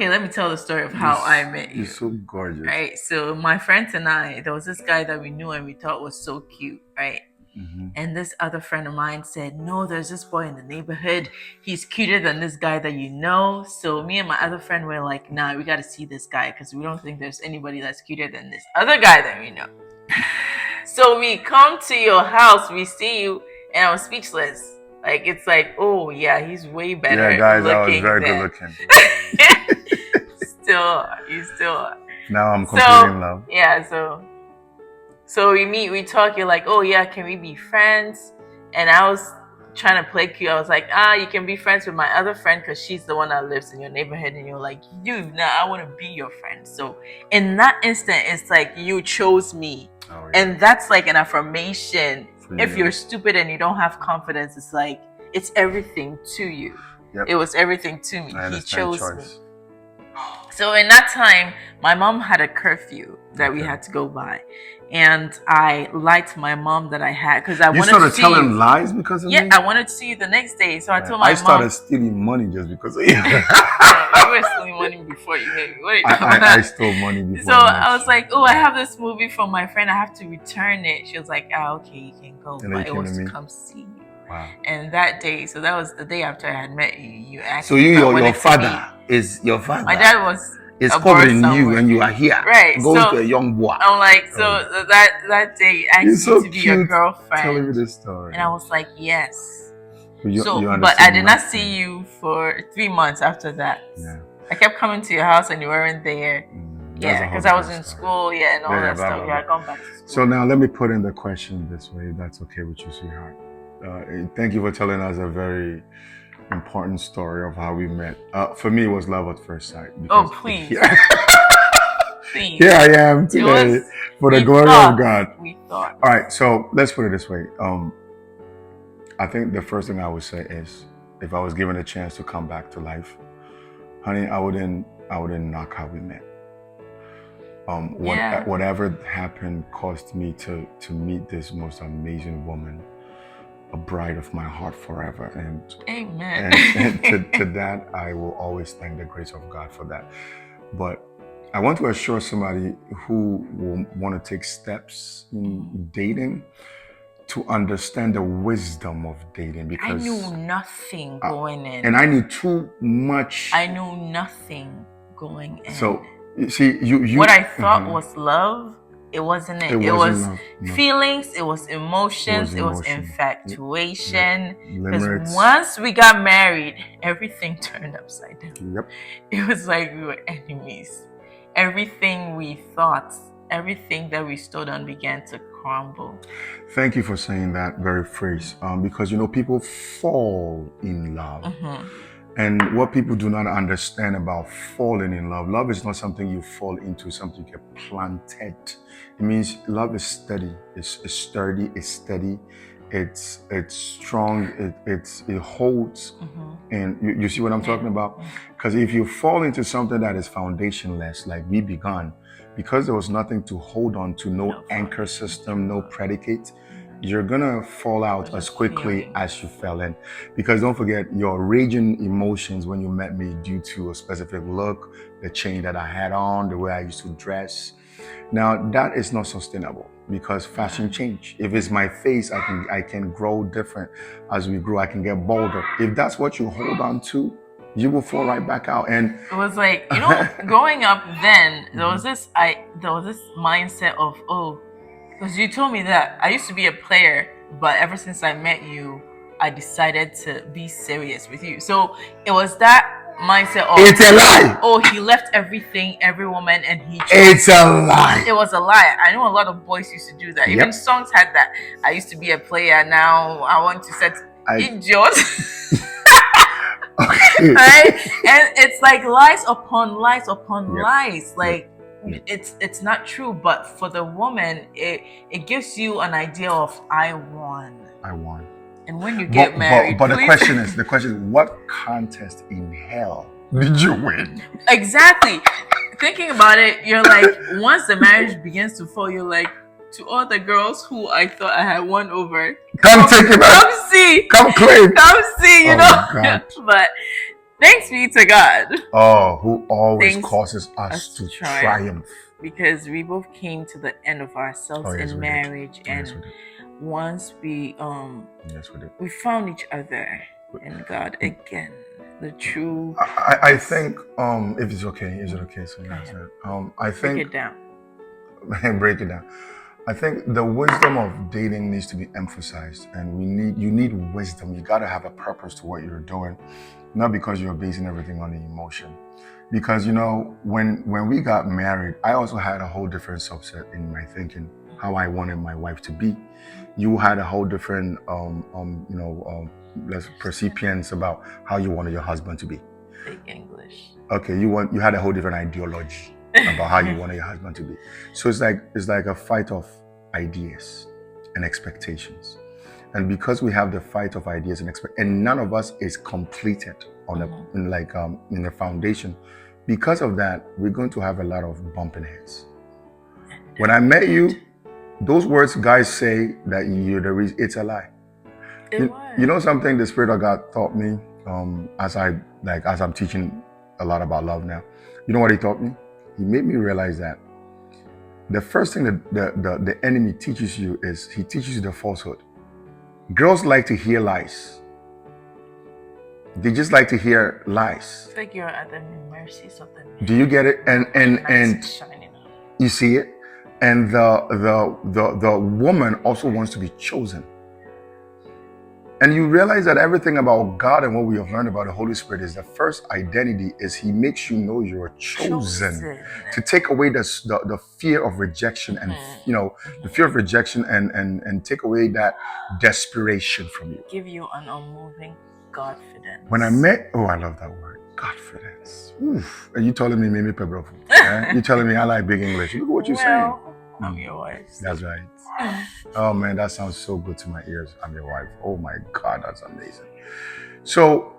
Okay, let me tell the story of how I met You're you. so gorgeous. Right. So my friends and I, there was this guy that we knew and we thought was so cute, right? And this other friend of mine said, no, there's this boy in the neighborhood. He's cuter than this guy that you know. So me and my other friend were like, nah, we got to see this guy because we don't think there's anybody that's cuter than this other guy that we know. So we come to your house, we see you, and I'm speechless. Like, it's like, oh, yeah, he's way better Yeah, guys, I was looking very than... good looking. You still are. Now I'm completely in love. Yeah, so we meet, we talk, you're like, oh yeah, can we be friends? And I was trying to play cute. I was like, you can be friends with my other friend because she's the one that lives in your neighborhood. And you're like, dude, I want to be your friend. So in that instant, it's like you chose me. Oh, yeah. And that's like an affirmation. If you're stupid and you don't have confidence, it's like, it's everything to you. Yep. It was everything to me. He chose me. So in that time, my mom had a curfew that we had to go by. And I lied to my mom that I had because I wanted to see you. You started telling lies because of me? Yeah, I wanted to see you the next day. So I told my mom. I started stealing money just because of you. You were stealing money before you hit me. I stole money before. So I was like, oh, I have this movie from my friend. I have to return it. She was like, okay, you can go. And but it was to come see you. Wow. And that day, so that was the day after I had met you. You asked. So your father is your father. My dad was. It's covering you and you are here. Right. Going to a young boy. I'm like, so that day I asked you to be your girlfriend. Telling me this story. And I was like, yes. But I did not see you for 3 months after that. Yeah. I kept coming to your house and you weren't there. Yeah, because I was in school, and all that stuff. Yeah, I gone back to school. So now let me put in the question this way, if that's okay with you, sweetheart. Thank you for telling us a very important story of how we met. For me, it was love at first sight. Oh, please. Please. Here I am today for the glory of God. We thought. All right, so let's put it this way. I think the first thing I would say is, if I was given a chance to come back to life, honey, I wouldn't knock how we met. Whatever happened caused me to meet this most amazing woman, a bride of my heart forever. And amen. And to that, I will always thank the grace of God for that. But I want to assure somebody who will want to take steps in dating to understand the wisdom of dating, because I knew nothing going in. And I knew too much. I knew nothing going in. So you see, you what I thought was love, it wasn't it. It was love, no. Feelings, it was emotions, it was infatuation. Because once we got married, everything turned upside down. Yep. It was like we were enemies. Everything we thought, everything that we stood on began to crumble. Thank you for saying that very phrase. Because people fall in love. And what people do not understand about falling in love is not something you fall into, something you get planted. It means love is steady, it's sturdy, it's steady, it's strong, it holds. And you see what I'm talking about? Because if you fall into something that is foundationless, like we begun, because there was nothing to hold on to, no anchor system, no predicate, you're gonna fall out as quickly as you fell in. Because don't forget, your raging emotions when you met me due to a specific look, the chain that I had on, the way I used to dress. Now that is not sustainable because fashion change. If it's my face, I can grow different as we grow. I can get bolder. If that's what you hold on to, you will fall right back out. And it was like, growing up then, there was this mindset of, because you told me that I used to be a player, but ever since I met you, I decided to be serious with you. So it was that mindset of, it's a lie. Oh, he left everything, every woman, and he chose. It's a lie. It was a lie. I know a lot of boys used to do that. Even songs had that. I used to be a player, now I want to set idiot. Okay. Right? And it's like lies upon lies upon lies. Like, it's not true, but for the woman, it gives you an idea of I won. And when you get married, but the question is, what contest in hell did you win? Exactly. Thinking about it, you're like, once the marriage begins to fall, you're like, to all the girls who I thought I had won over, come take it back. Come see. Come claim. Come see, God. But Thanks be to God. Oh, who always Thanks causes us to triumph. Because we both came to the end of ourselves Yes, in we marriage, did. and Yes, we did. once we Yes, we did. we found each other in God again. The true. I think if it's okay, is it okay? So Go ahead. I think Break it down. break it down. I think the wisdom of dating needs to be emphasized, and you need wisdom. You got to have a purpose to what you're doing, not because you're basing everything on the emotion. Because when we got married, I also had a whole different subset in my thinking how I wanted my wife to be. You had a whole different perceptions about how you wanted your husband to be. Big English. Okay, you had a whole different ideology about how you wanted your husband to be. So it's like a fight of ideas and expectations. And because we have the fight of ideas and none of us is completed on in the foundation, because of that, we're going to have a lot of bumping heads. When I met you, those words guys say that you're the reason, it's a lie. You know something the Spirit of God taught me as I'm teaching a lot about love now. You know what he taught me? He made me realize that the first thing that the enemy teaches you is he teaches you the falsehood. Girls like to hear lies. They just like to hear lies. It's like you're at the mercies of the man. Do you get it? And you see it? And the woman also wants to be chosen. And you realize that everything about God and what we have learned about the Holy Spirit is the first identity is he makes you know you're chosen. To take away the fear of rejection and the fear of rejection and take away that desperation from you. Give you an unmoving confidence. When I met, I love that word, confidence. Oof. And you telling me maybe pebble. You telling me I like big English. Look at what you're saying. I'm your wife. That's right. Oh man, that sounds so good to my ears. I'm your wife. Oh my God, that's amazing. So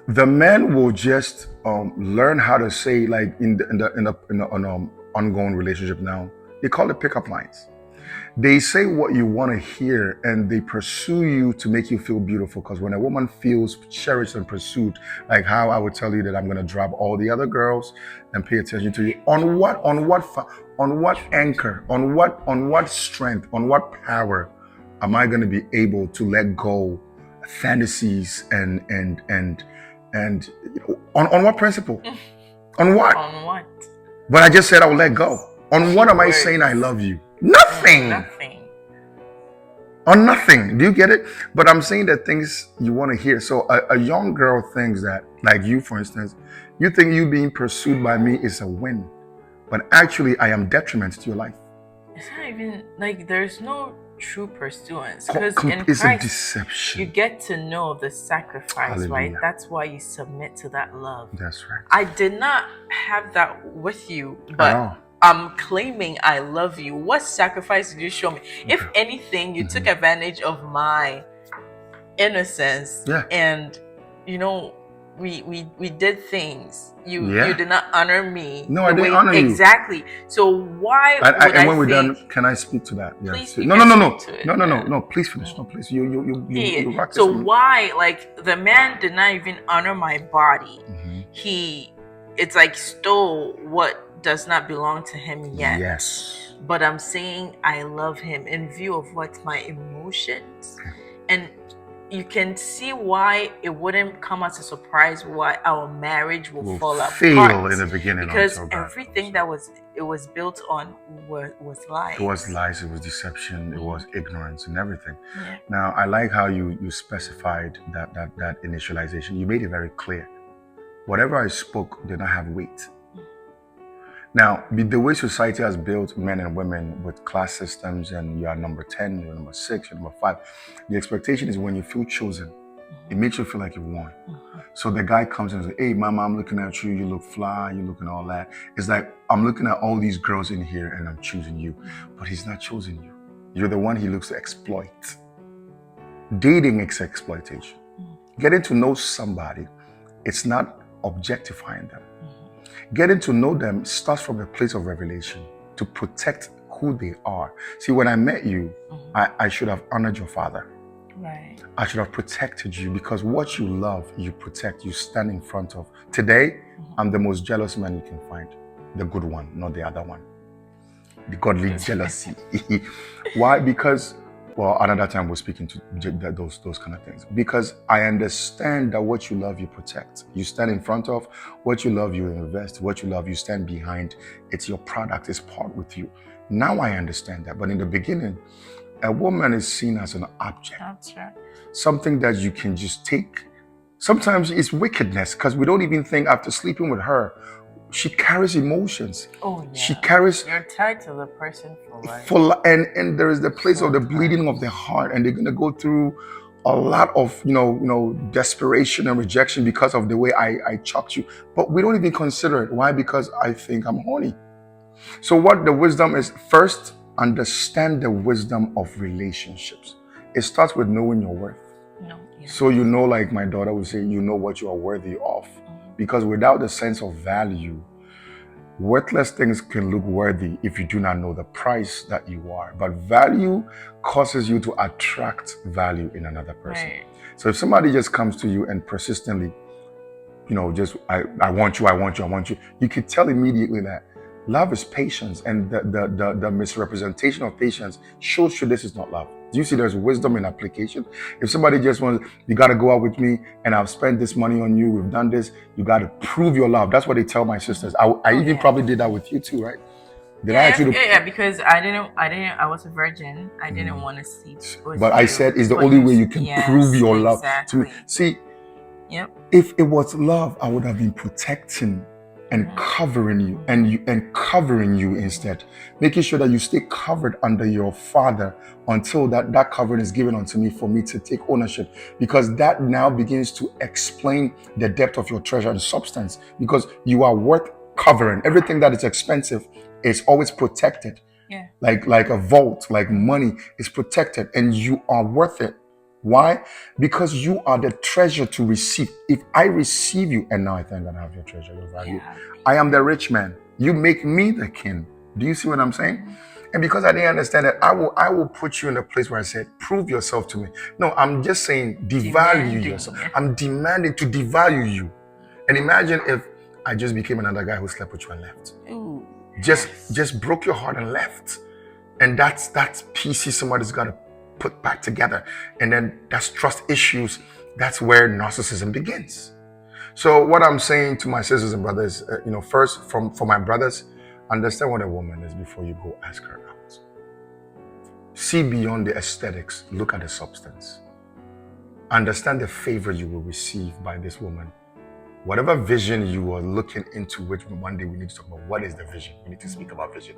the men will just learn how to say, like in the ongoing relationship now, they call it pickup lines. They say what you want to hear and they pursue you to make you feel beautiful. Because when a woman feels cherished and pursued, like how I would tell you that I'm going to drop all the other girls and pay attention to you. On what anchor, on what strength, on what power am I going to be able to let go fantasies and on what principle? On what? On what? But I just said I will let go. On what am I saying I love you? Nothing. On nothing. Do you get it? But I'm saying the things you want to hear. So a young girl thinks that, like you, for instance, you think you being pursued by me is a win. But actually, I am detriment to your life. It's not even like there's no true pursuance. Because in it's Christ, a deception. you get to know the sacrifice, Hallelujah. right? That's why you submit to that love. That's right. I did not have that with you, but I'm claiming I love you. What sacrifice did you show me? Okay. If anything, you took advantage of my innocence, and we did things. You did not honor me. No, I didn't honor you. Exactly. So why and when we're done, can I speak to that? Please. No. Please finish. No, please. You rock. So why, like, the man did not even honor my body. It's like stole what does not belong to him yet. Yes. But I'm saying I love him in view of what my emotions. And you can see why it wouldn't come as a surprise why our marriage will fall apart in the beginning. Because everything that it was built on was lies. It was lies, it was deception, it was ignorance and everything. Now I like how you specified that initialization. You made it very clear. Whatever I spoke did not have weight. Now, the way society has built men and women with class systems, and you are number 10, you're number 6, you're number 5, the expectation is when you feel chosen, it makes you feel like you won. So the guy comes in and says, hey, mama, I'm looking at you, you look fly, you looking all that. It's like, I'm looking at all these girls in here and I'm choosing you. But he's not choosing you. You're the one he looks to exploit. Dating is exploitation. Getting to know somebody, it's not objectifying them. Getting to know them starts from a place of revelation to protect who they are. See, when I met you, I should have honored your father. Right. I should have protected you, because what you love, you protect, you stand in front of. Today, I'm the most jealous man you can find. The good one, not the other one. The godly jealousy. Why? Because, well, another time we're speaking to those kind of things. Because I understand that what you love, you protect. You stand in front of. What you love, you invest. What you love, you stand behind. It's your product. It's part with you. Now I understand that. But in the beginning, a woman is seen as an object. That's right. Something that you can just take. Sometimes it's wickedness, because we don't even think after sleeping with her, she carries emotions. Oh yeah. She carries You're tied to the person for life. and there is the place of the bleeding of the heart, and they're gonna go through a lot of desperation and rejection because of the way I chucked you. But we don't even consider it. Why? Because I think I'm horny. So what the wisdom is, first, understand the wisdom of relationships. It starts with knowing your worth. No. Yeah. So like my daughter would say, you know what you are worthy of. Because without the sense of value, worthless things can look worthy if you do not know the price that you are. But value causes you to attract value in another person. Right. So if somebody just comes to you and persistently, just I want you, I want you, I want you, you could tell immediately that love is patience, and the misrepresentation of patience shows you this is not love. Do you see there's wisdom in application? If somebody just wants, you got to go out with me and I've spent this money on you, we've done this, you got to prove your love. That's what they tell my sisters. I even probably did that with you too, right? Did I actually? Yeah, because I was a virgin. I didn't want to sleep with But you. I said it's the only way you can prove your love to me. See, if it was love, I would have been protecting and covering you and covering you instead, making sure that you stay covered under your father until that covering is given unto me for me to take ownership, because that now begins to explain the depth of your treasure and substance, because you are worth covering. Everything that is expensive is always protected. Yeah. Like a vault, like money is protected, and you are worth it. Why? Because you are the treasure to receive. If I receive you, and now I thank God I have your treasure, your value. Yeah. I am the rich man. You make me the king. Do you see what I'm saying? And because I didn't understand that, I will put you in a place where I said, prove yourself to me. No, I'm just saying, devalue yourself. I'm demanding to devalue you. And imagine if I just became another guy who slept with you and left. Ooh, just broke your heart and left. And that's pieces somebody's got to put back together. And then that's trust issues. That's where narcissism begins. So what I'm saying to my sisters and brothers, first, for my brothers, understand what a woman is before you go ask her out. See beyond the aesthetics. Look at the substance. Understand the favor you will receive by this woman. Whatever vision you are looking into, which one day we need to talk about, what is the vision? We need to speak about vision.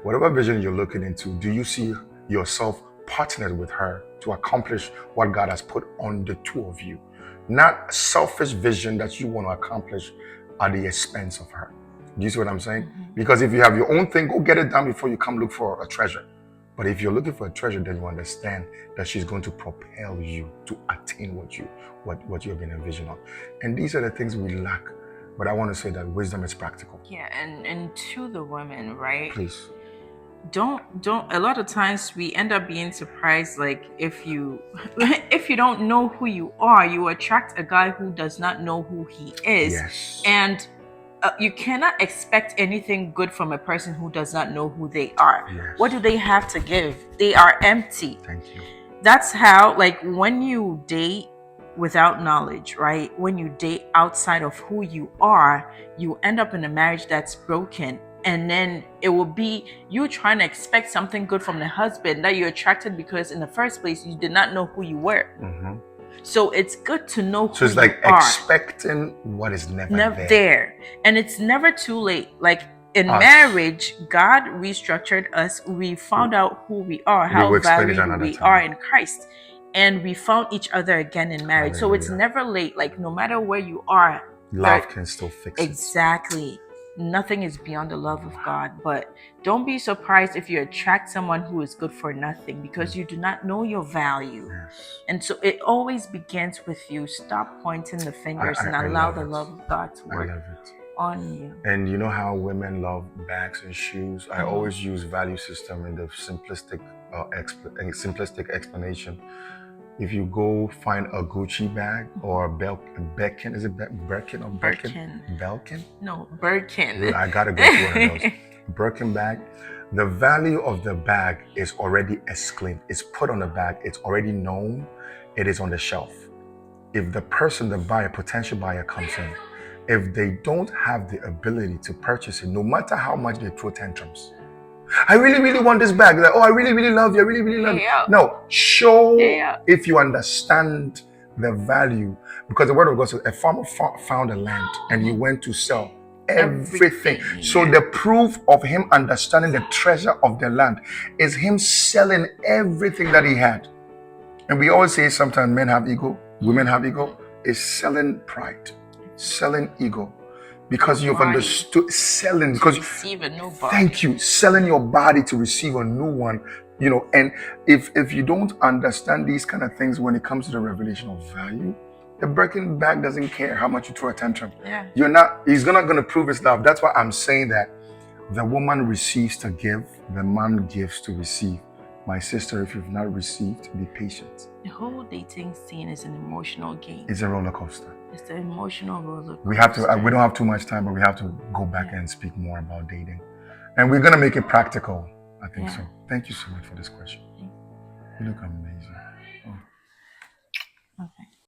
Whatever vision you're looking into, do you see yourself partnered with her to accomplish what God has put on the two of you? Not selfish vision that you want to accomplish at the expense of her. Do you see what I'm saying? Because if you have your own thing, go get it done before you come look for a treasure. But if you're looking for a treasure, then you understand that she's going to propel you to attain what you have been envisioned on. And these are the things we lack. But I want to say that wisdom is practical. Yeah, and to the women, right? Please. Don't a lot of times we end up being surprised, like if you don't know who you are, you attract a guy who does not know who he is. Yes. And you cannot expect anything good from a person who does not know who they are. Yes. What do they have to give? They are empty. Thank you. That's how, like, when you date without knowledge, right? When you date outside of who you are, you end up in a marriage that's broken. And then it will be you trying to expect something good from the husband that you're attracted because in the first place, you did not know who you were. Mm-hmm. So it's good to know who you are. So it's like expecting what is never there. And it's never too late. Like in marriage, God restructured us. We found out who we are, how valued we are in Christ. And we found each other again in marriage. Hallelujah. So it's never late. Like no matter where you are, love can still fix it. Exactly. Nothing is beyond the love of God. But don't be surprised if you attract someone who is good for nothing because you do not know your value. Yes. And so it always begins with you. Stop pointing the fingers and allow the love of God to work on you. And you know how women love bags and shoes? I always use value system in the simplistic explanation. If you go find a Gucci bag or a Belkin, is it Birkin or Birkin? Belkin? No, Birkin. I gotta go to one of those. Birkin bag. The value of the bag is already exclaimed. It's put on the bag. It's already known. It is on the shelf. If the person, the buyer, potential buyer comes in, if they don't have the ability to purchase it, no matter how much they throw tantrums, I really, really want this bag. Like, oh, I really, really love you. I really, really love you. No, show if you understand the value. Because the word of God says a farmer found a land and he went to sell everything. So the proof of him understanding the treasure of the land is him selling everything that he had. And we always say sometimes men have ego, women have ego. Is selling pride, selling ego. Because you've understood selling, because receive a new body. Thank you, selling your body to receive a new one, and if you don't understand these kind of things when it comes to the revelation of value, the Birkin bag doesn't care how much you throw a tantrum. He's not gonna prove his love. That's why I'm saying that the woman receives to give, the man gives to receive. My sister, if you've not received, be patient. The whole dating scene is an emotional game. It's a roller coaster. It's an emotional roller coaster. We have to. We don't have too much time, but we have to go back and speak more about dating, and we're gonna make it practical. I think so. Thank you so much for this question. You look amazing.